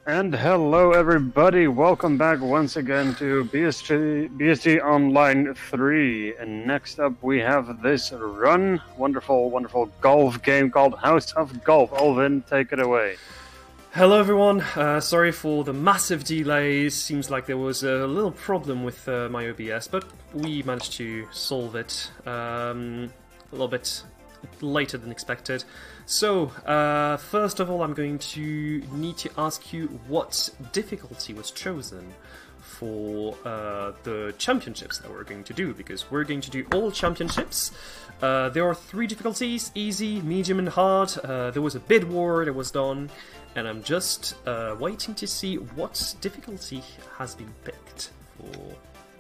And hello everybody, welcome back once again to BSG Online 3. And next up we have this wonderful golf game called House of Golf. Ulvind, take it away. Hello everyone, sorry for the massive delays. Seems like there was a little problem with my OBS, but we managed to solve it a little bit later than expected. So, first of all, I'm going to need to ask you what difficulty was chosen for the championships that we're going to do, because we're going to do all championships. There are 3 difficulties: easy, medium and hard. There was a bid war that was done, and I'm just waiting to see what difficulty has been picked for.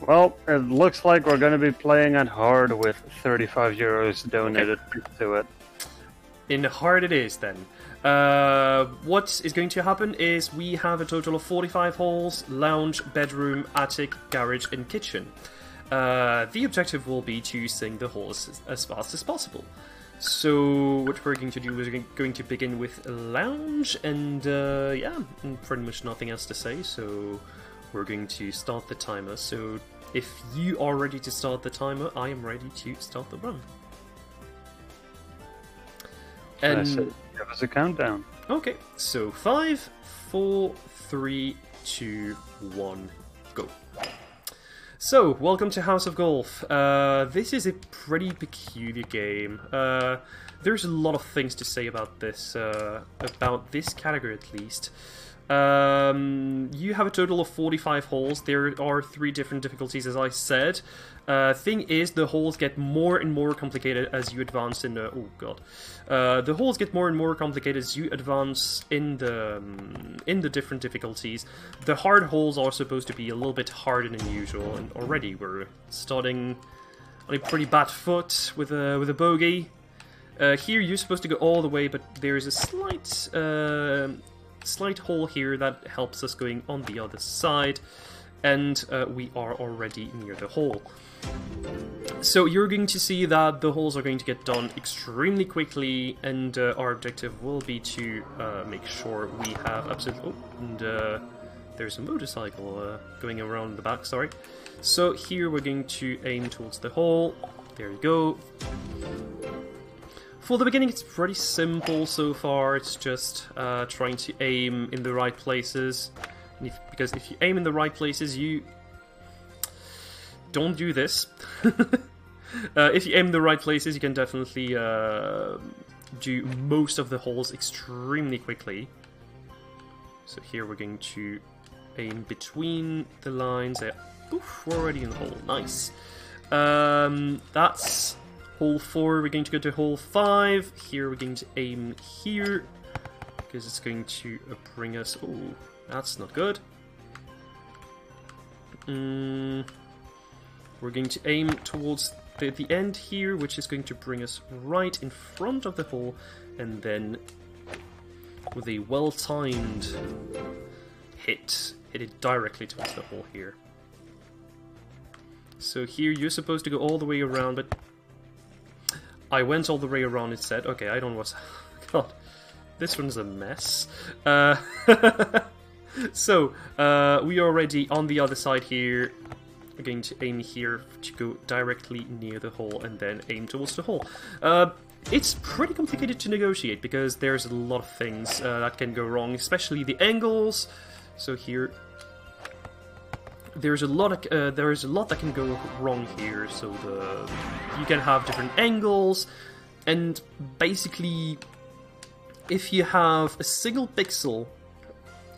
Well, it looks like we're going to be playing at hard with 35 euros donated to it. In hard it is, then. What is going to happen is we have a total of 45 holes: lounge, bedroom, attic, garage and kitchen. The objective will be to sing the holes as fast as possible. So what we're going to do is we're going to begin with lounge, and yeah, pretty much nothing else to say, so we're going to start the timer. So if you are ready to start the timer, I am ready to start the run. And give us a countdown. Okay, so 5, 4, 3, 2, 1, go. So, welcome to House of Golf. This is a pretty peculiar game. There's a lot of things to say about this category at least. You have a total of 45 holes. There are 3 different difficulties, as I said. Thing is, the holes get more and more complicated as you advance in the... Oh god. The holes get more and more complicated as you advance in the different difficulties. The hard holes are supposed to be a little bit harder than usual, and already we're starting on a pretty bad foot with a bogey. Here you're supposed to go all the way, but there's a slight hole here that helps us going on the other side, and we are already near the hole. So you're going to see that the holes are going to get done extremely quickly, and our objective will be to make sure we have absolutely... Oh, and there's a motorcycle going around the back, sorry. So here we're going to aim towards the hole. There you go. For the beginning, it's pretty simple so far. It's just trying to aim in the right places. And because if you aim in the right places, you don't do this. If you aim in the right places, you can definitely do most of the holes extremely quickly. So here we're going to aim between the lines. Oof, we're already in the hole. Nice. That's hole 4. We're going to go to hole 5. Here we're going to aim here, because it's going to bring us... Oh, that's not good. We're going to aim towards the end here, which is going to bring us right in front of the hole, and then with a well-timed hit it directly towards the hole here. So here you're supposed to go all the way around, but I went all the way around instead. Okay, I don't know what's... God, this one's a mess. So, we are already on the other side here. We're going to aim here to go directly near the hole, and then aim towards the hole. It's pretty complicated to negotiate, because there's a lot of things that can go wrong, especially the angles. So here... There's a lot that can go wrong here, so you can have different angles, and basically, if you have a single pixel,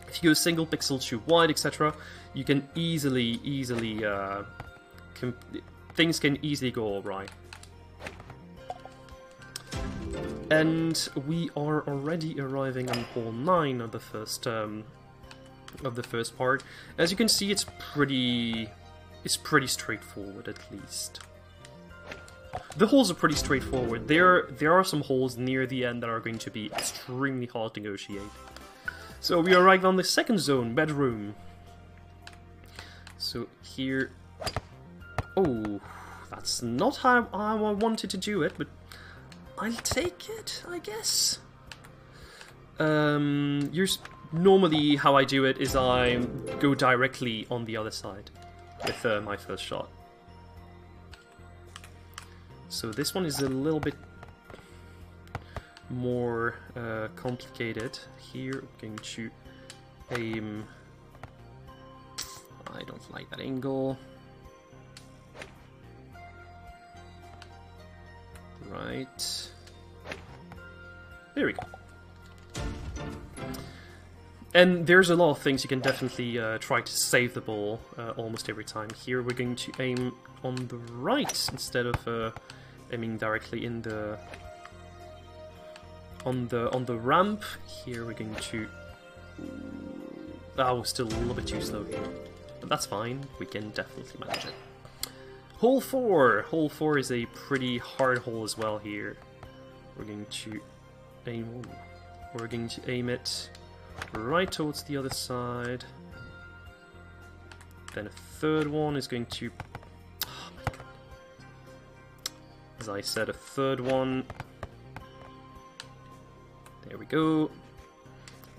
if you go single pixel too wide, etc., you can things can easily go all right. And we are already arriving on hole 9 of the first part. As you can see, it's pretty straightforward, at least. The holes are pretty straightforward. There are some holes near the end that are going to be extremely hard to negotiate. So we arrived on the second zone, bedroom. So here... Oh, that's not how I wanted to do it, but I'll take it, I guess. You're normally how I do it is I go directly on the other side with my first shot. So this one is a little bit more complicated. Here I'm going to aim... I don't like that angle. Right. There we go. And there's a lot of things you can definitely try to save the ball almost every time. Here we're going to aim on the right instead of aiming directly in the on the ramp. Here we're going to... Oh, still a little bit too slow here. But that's fine, we can definitely manage it. Hole 4! Hole 4 is a pretty hard hole as well here. We're going to aim... We're going to aim it right towards the other side. Then a third one is going to... Oh my god. As I said, a third one. There we go.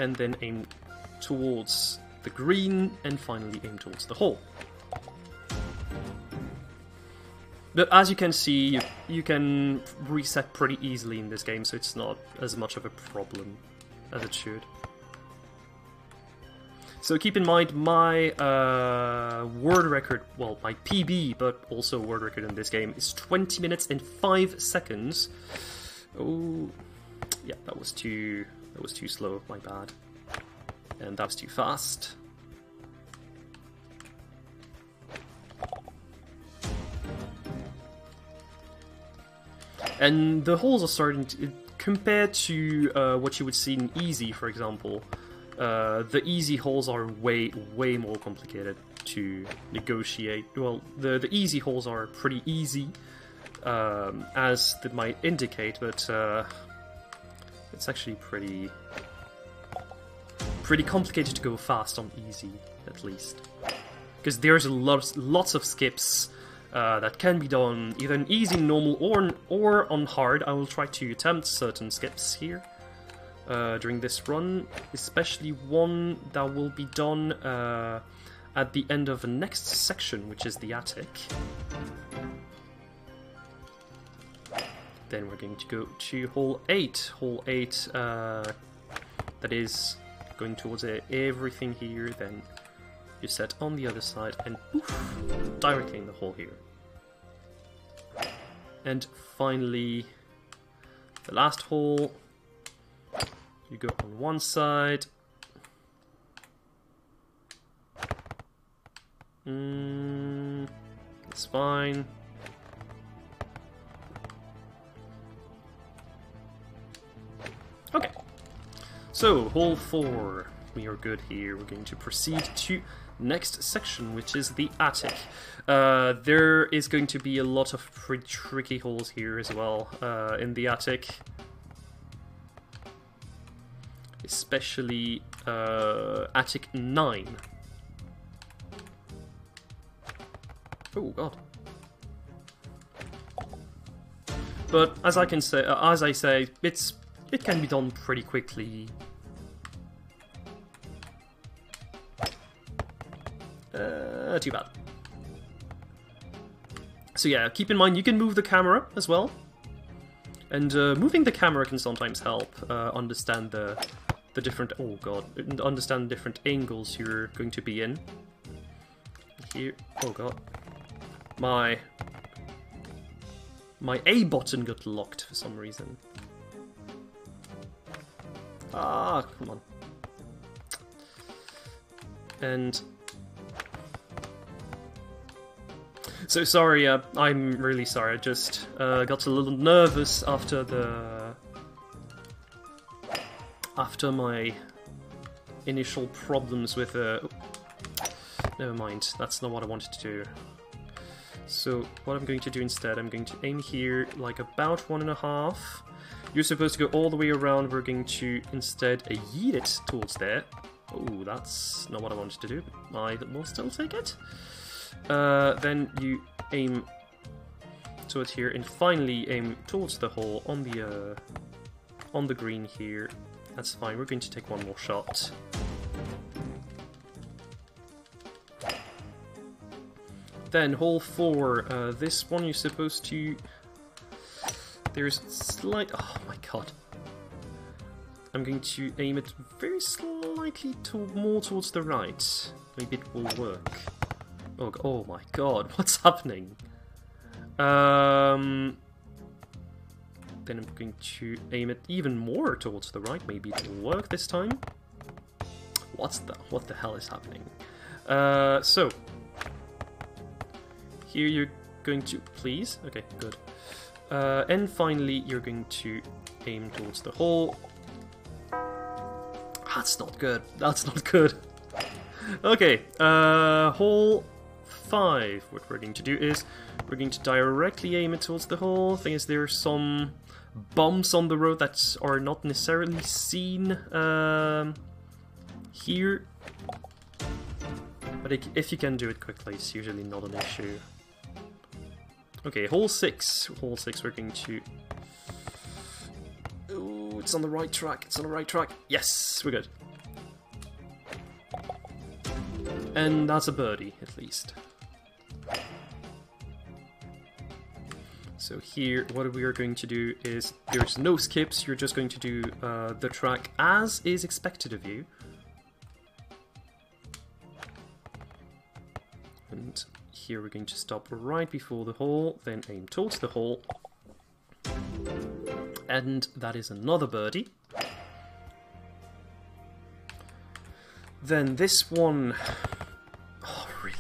And then aim towards the green, and finally aim towards the hole. But as you can see, you can reset pretty easily in this game, so it's not as much of a problem as it should. So keep in mind, my world record, well, my PB, but also world record in this game, is 20 minutes and 5 seconds. Oh, yeah, that was too slow, my bad. And that was too fast. And the holes are starting to, compared to what you would see in easy, for example, the easy holes are way more complicated to negotiate. Well, the easy holes are pretty easy, as they might indicate, but it's actually pretty complicated to go fast on easy, at least, because there's lots of skips that can be done either in easy, normal, or on hard. I will try to attempt certain skips here during this run, especially one that will be done at the end of the next section, which is the attic. Then we're going to go to hole 8. Hole 8, that is going towards everything here, then you set on the other side and poof, directly in the hole here. And finally, the last hole, you go on one side. It's fine. Okay. So, hole 4, we are good here. We're going to proceed to next section, which is the attic. There is going to be a lot of pretty tricky holes here as well in the attic. Especially attic 9. Oh god. But as I say, it can be done pretty quickly. Too bad. So yeah, keep in mind you can move the camera as well, and moving the camera can sometimes help understand the different understand different angles you're going to be in. Here, oh god, my A button got locked for some reason. Ah, come on. And so sorry, I'm really sorry, I just got a little nervous after my initial problems with never mind, that's not what I wanted to do. So what I'm going to do instead, I'm going to aim here like about 1.5. You're supposed to go all the way around, we're going to instead yeet it towards there. Oh, that's not what I wanted to do, but I will still take it. Then you aim towards here, and finally aim towards the hole on the green here. That's fine. We're going to take one more shot. Then hole 4, this one you're supposed to... There's slight... Oh my god. I'm going to aim it very slightly more towards the right. Maybe it will work. Oh my god, what's happening? Then I'm going to aim it even more towards the right. Maybe it will work this time. What the hell is happening? So here you're going to please. Okay, good. And finally, you're going to aim towards the hole. That's not good. That's not good. Okay, hole 5. What we're going to do is we're going to directly aim it towards the hole. Thing is, there are some bumps on the road that are not necessarily seen here. But if you can do it quickly, it's usually not an issue. Okay, hole 6. Hole 6, we're going to... Oh, it's on the right track. It's on the right track. Yes, we're good. And that's a birdie, at least. So here, what we are going to do is, there's no skips, you're just going to do the track as is expected of you. And here we're going to stop right before the hole, then aim towards the hole. And that is another birdie. Then this one... Oh, really?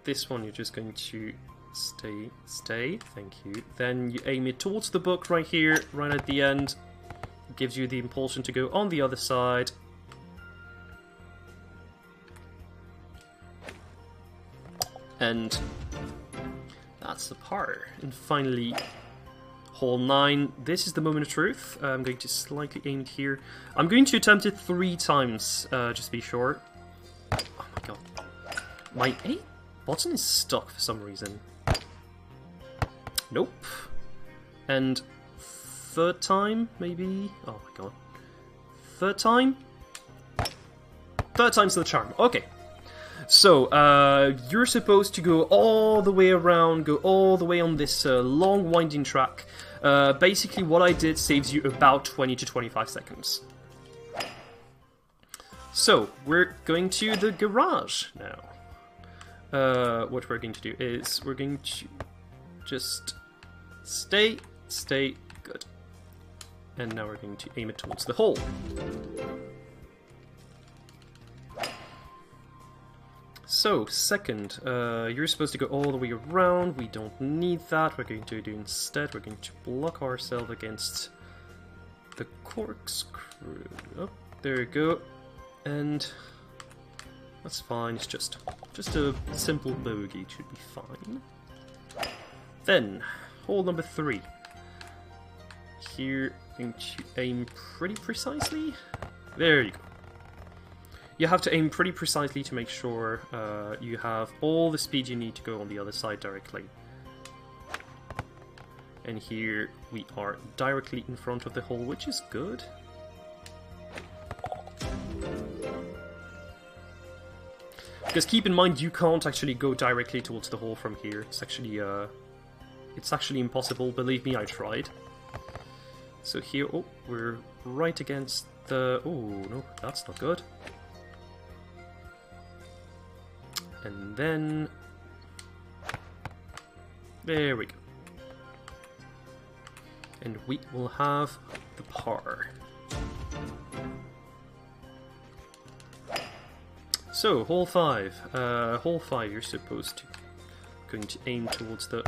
This one you're just going to stay, thank you. Then you aim it towards the book right here, right at the end. Gives you the impulsion to go on the other side. And that's the par. And finally, hole 9. This is the moment of truth. I'm going to slightly aim it here. I'm going to attempt it 3 times, just to be sure. Oh my god. My A button is stuck for some reason. Nope. And 3rd time, maybe? Oh my god. 3rd time? 3rd time's the charm. Okay. So, you're supposed to go all the way around, go all the way on this long winding track. Basically what I did saves you about 20 to 25 seconds. So, we're going to the garage now. What we're going to do is, we're going to just stay, good. And now we're going to aim it towards the hole. So, second, you're supposed to go all the way around. We don't need that. We're going to do instead, we're going to block ourselves against the corkscrew. Oh, there you go. And that's fine. It's just a simple bogey. It should be fine. Then, hole number 3. Here, I'm going to aim pretty precisely. There you go. You have to aim pretty precisely to make sure you have all the speed you need to go on the other side directly. And here we are directly in front of the hole, which is good. Because keep in mind, you can't actually go directly towards the hole from here. It's actually impossible. Believe me, I tried. So here, oh, we're right against the... Oh, no, that's not good. And then... There we go. And we will have the par. So, hole 5. Hole 5, you're supposed to... Going to aim towards the...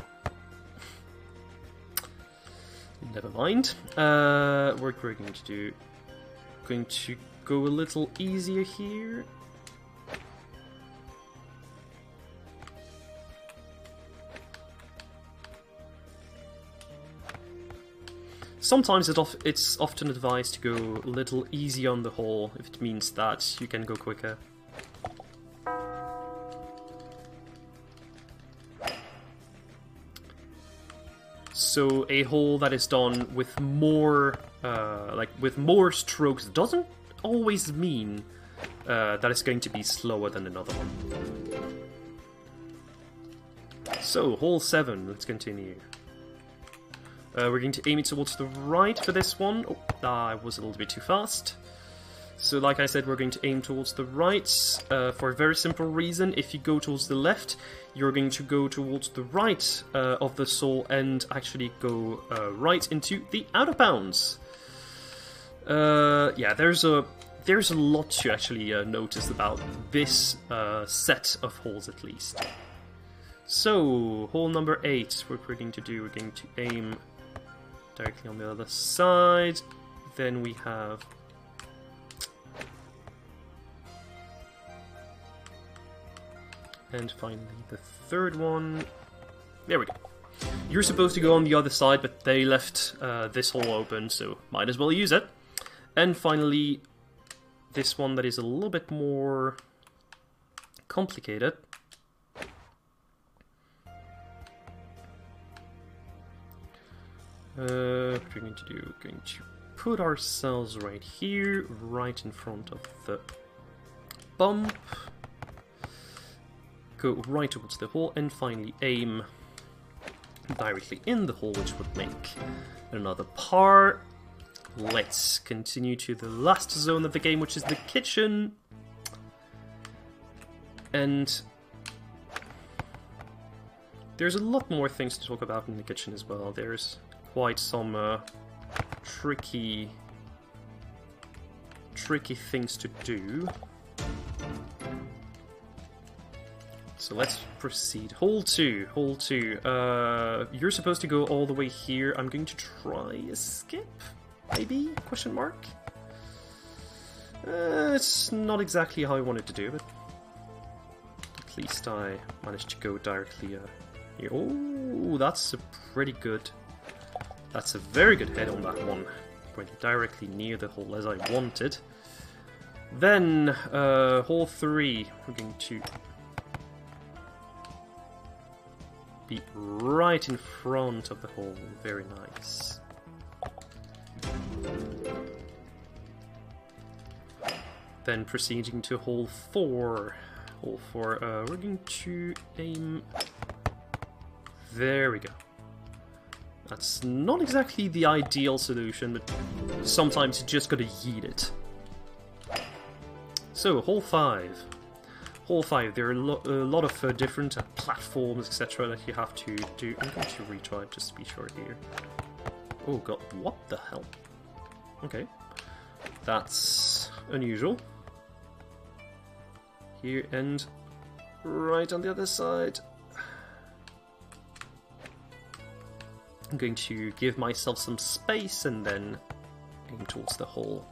Never mind. What we're going to do... Going to go a little easier here. Sometimes it's often advised to go a little easy on the hole if it means that you can go quicker. So a hole that is done with more, with more strokes doesn't always mean that it's going to be slower than another one. So hole 7, let's continue. We're going to aim it towards the right for this one. Oh, I was a little bit too fast. So like I said, we're going to aim towards the right for a very simple reason. If you go towards the left, you're going to go towards the right of the soul and actually go right into the out of bounds. Yeah, there's a lot to actually notice about this set of holes at least. So, hole number 8, what we're going to do, we're going to aim directly on the other side. Then we have... And finally the third one. There we go. You're supposed to go on the other side, but they left this hole open, so might as well use it. And finally, this one that is a little bit more complicated. What we're going to do, we're going to put ourselves right here, right in front of the bump. Go right towards the hole and finally aim directly in the hole, which would make another par. Let's continue to the last zone of the game, which is the kitchen. And there's a lot more things to talk about in the kitchen as well. There's quite some tricky things to do. So let's proceed. Hole 2. Hole 2. You're supposed to go all the way here. I'm going to try a skip, maybe? Question mark? It's not exactly how I wanted to do it. At least I managed to go directly here. Oh, that's a pretty good... That's a very good head on that one. Went directly near the hole as I wanted. Then, hole 3. We're going to... be right in front of the hole. Very nice. Then proceeding to hole 4. Hole 4, we're going to aim... There we go. That's not exactly the ideal solution, but sometimes you just gotta yeet it. So, hole 5. Hole 5, there are a lot of different platforms, etc. that you have to do. I'm going to retry it just to be sure here. Oh god, what the hell? Okay. That's unusual. Here and right on the other side. I'm going to give myself some space and then aim towards the hole.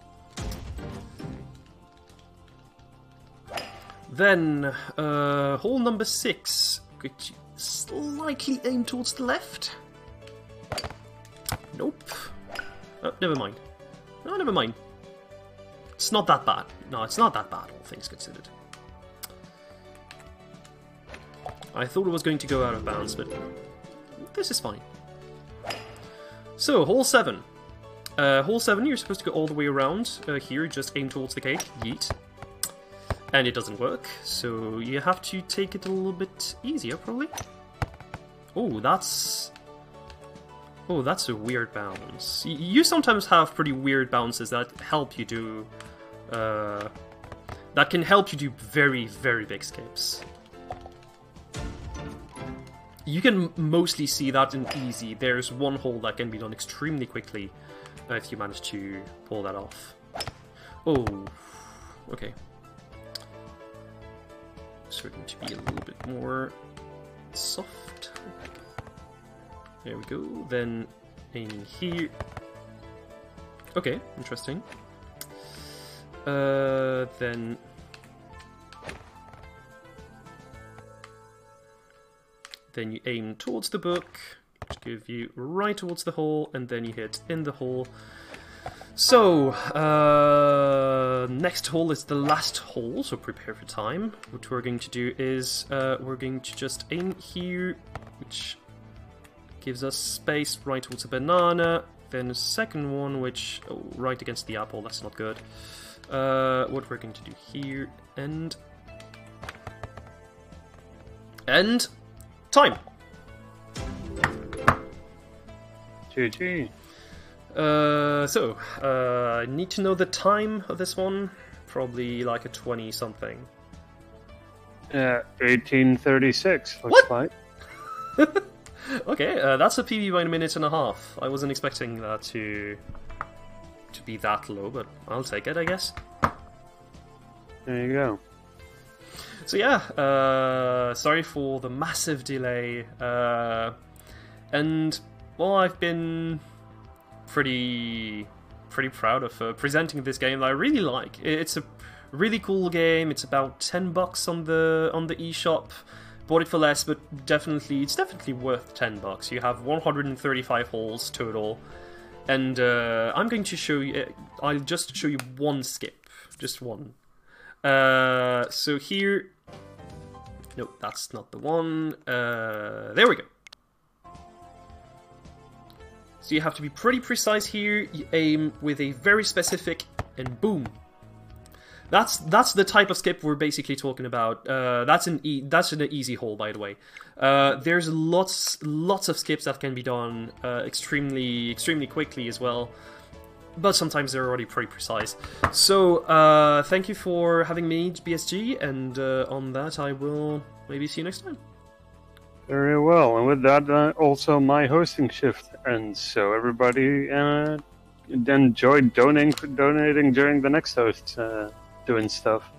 Then, hole number 6. Going to slightly aim towards the left. Nope. Oh, never mind. No, never mind. It's not that bad. No, it's not that bad, all things considered. I thought it was going to go out of bounds, but this is fine. So, hole 7. Hole 7, you're supposed to go all the way around. Here, just aim towards the cake. Yeet. And it doesn't work, so you have to take it a little bit easier, probably. Oh, that's a weird bounce. You sometimes have pretty weird bounces that help you do... that can help you do very, very big skips. You can mostly see that in easy. There's one hole that can be done extremely quickly if you manage to pull that off. Oh, okay. So we're going to be a little bit more soft. There we go. Then aiming here. Okay, interesting. Then you aim towards the book, which gives you right towards the hole, and then you hit in the hole. So, next hole is the last hole, so prepare for time. What we're going to do is, we're going to just aim here, which gives us space right towards a banana. Then a second one, which right against the apple. That's not good. What we're going to do here, and time. GG. I need to know the time of this one. Probably like a 20 something. 1836. Looks What? like. Okay, that's a PB by a minute and a half. I wasn't expecting that to be that low, but I'll take it, I guess. There you go. So yeah, sorry for the massive delay. And well, I've been pretty proud of presenting this game that I really like. It's a really cool game. It's about $10 on the eShop. Bought it for less, but it's definitely worth $10. You have 135 holes total, and I'm going to show you. I'll just show you one skip, just one. So here, no, that's not the one. There we go. So you have to be pretty precise here. You aim with a very specific, and boom. That's the type of skip we're basically talking about. That's an easy hole, by the way. There's lots of skips that can be done extremely quickly as well, but sometimes they're already pretty precise. So thank you for having me, BSG, and on that I will maybe see you next time. Very well, and with that, also my hosting shift ends. So everybody, enjoy donating during the next host doing stuff.